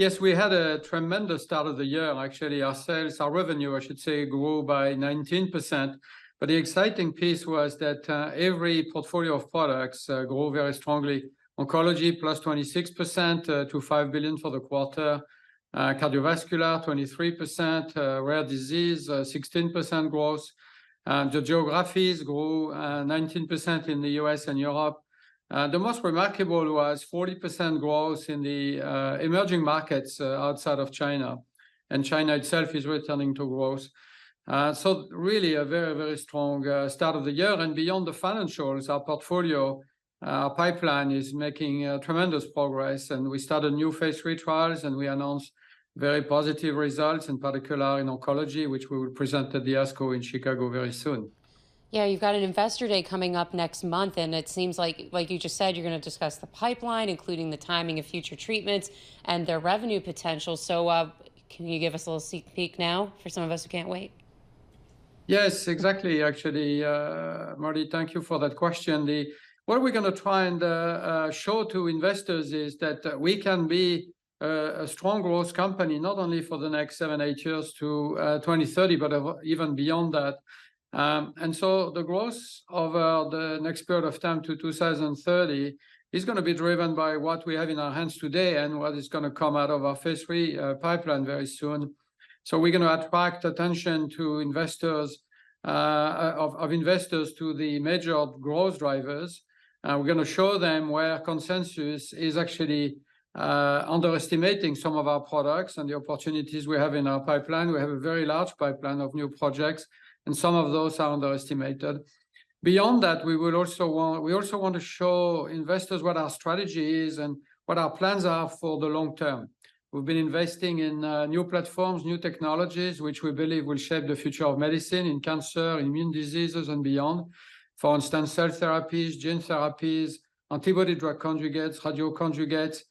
Yes, we had a tremendous start of the year. Actually, our revenue, I should say, grew by 19%. But the exciting piece was that every portfolio of products grew very strongly. Oncology plus 26% to $5 billion for the quarter. Cardiovascular 23%. Rare disease 16% growth. The geographies grew 19% in the US and Europe. The most remarkable was 40% growth in the emerging markets outside of China. And China itself is returning to growth. So really a very, very strong start of the year. And beyond the financials, our portfolio, our pipeline is making tremendous progress. And we started new phase 3 trials, and we announced very positive results, in particular in oncology, which we will present at the ASCO in Chicago very soon. Yeah, you've got an investor day coming up next month, and it seems like you just said, you're going to discuss the pipeline, including the timing of future treatments and their revenue potential. So can you give us a little sneak peek now for some of us who can't wait? Yes, exactly. Actually, Marty, thank you for that question. What we're going to try and show to investors is that we can be a strong growth company, not only for the next 7-8 years to 2030, but even beyond that. And so the growth over the next period of time to 2030 is going to be driven by what we have in our hands today and what is going to come out of our phase 3 pipeline very soon. So we're going to attract attention to investors, of investors to the major growth drivers. We're going to show them where consensus is actually underestimating some of our products and the opportunities we have in our pipeline. We have a very large pipeline of new projects, and some of those are underestimated. Beyond that, we also want to show investors what our strategy is and what our plans are for the long term. We've been investing in new platforms, new technologies, which we believe will shape the future of medicine in cancer, immune diseases, and beyond. For instance, cell therapies, gene therapies, antibody-drug conjugates, radioconjugates.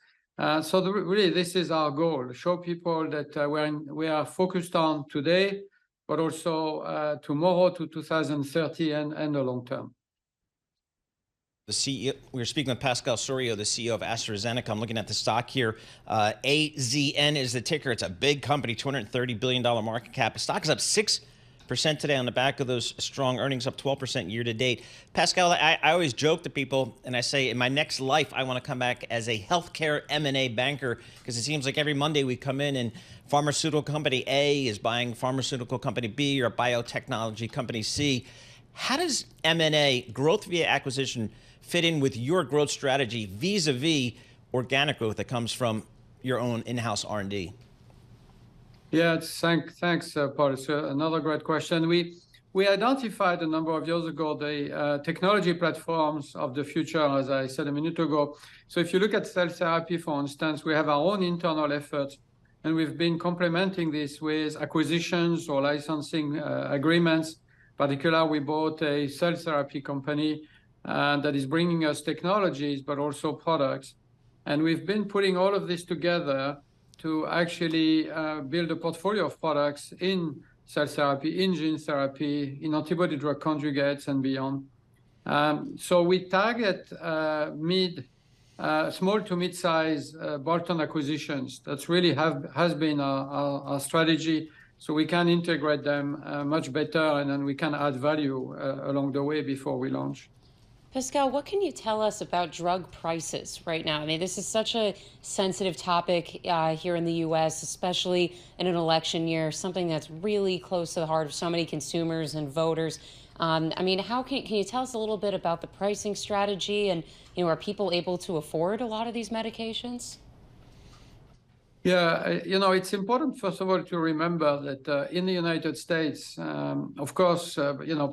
So really, this is our goal: show people that we are focused on today, but also tomorrow to 2030 and the long term. The CEO, we're speaking with Pascal Soriot, the CEO of AstraZeneca. I'm looking at the stock here. AZN is the ticker. It's a big company, $230 billion market cap. The stock is up 6% today on the back of those strong earnings, up 12% year to date. Pascal, I always joke to people, and I say, in my next life, I want to come back as a healthcare M&A banker, because it seems like every Monday we come in and pharmaceutical company A is buying pharmaceutical company B or biotechnology company C. How does M&A, growth via acquisition, fit in with your growth strategy vis-a-vis organic growth that comes from your own in-house R&D? Yeah, thanks, Paul. It's another great question. We identified a number of years ago the technology platforms of the future, as I said a minute ago. So if you look at cell therapy, for instance, we have our own internal efforts, and we've been complementing this with acquisitions or licensing agreements. In particular, we bought a cell therapy company that is bringing us technologies, but also products. And we've been putting all of this together to actually build a portfolio of products in cell therapy, in gene therapy, in antibody-drug conjugates, and beyond. So we target small to mid-size bolt-on acquisitions. That's really has been our strategy. So we can integrate them much better, and then we can add value along the way before we launch. Pascal, what can you tell us about drug prices right now? I mean, this is such a sensitive topic here in the U.S., especially in an election year, something that's really close to the heart of so many consumers and voters. I mean, can you tell us a little bit about the pricing strategy, and are people able to afford a lot of these medications? Yeah, it's important, first of all, to remember that in the United States, of course,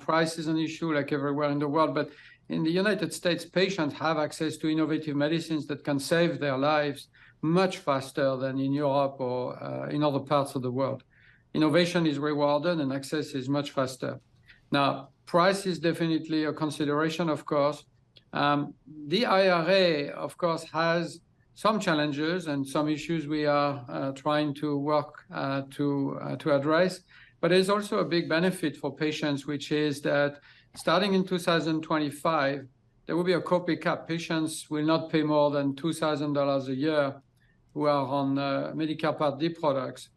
price is an issue like everywhere in the world, but in the United States, patients have access to innovative medicines that can save their lives much faster than in Europe or in other parts of the world. Innovation is rewarded and access is much faster. Now, price is definitely a consideration, of course. The IRA, of course, has some challenges and some issues we are trying to work to address. But there's also a big benefit for patients, which is that starting in 2025, there will be a copay cap. Patients will not pay more than $2,000 a year who are on Medicare Part D products.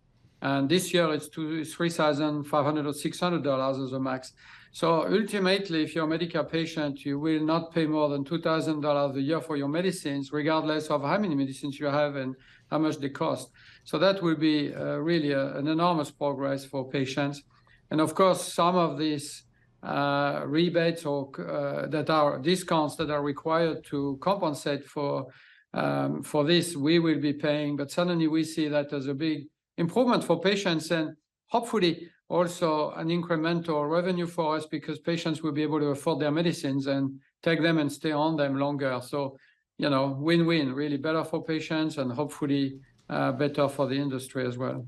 And this year it's $3,500 or $600 as a max. So ultimately, if you're a Medicare patient, you will not pay more than $2,000 a year for your medicines, regardless of how many medicines you have and how much they cost. So that will be really an enormous progress for patients. And of course, some of these rebates or that are discounts that are required to compensate for this, we will be paying. But suddenly we see that as a big improvement for patients and hopefully also an incremental revenue for us, because patients will be able to afford their medicines and take them and stay on them longer. So, you know, win-win, really better for patients and hopefully better for the industry as well.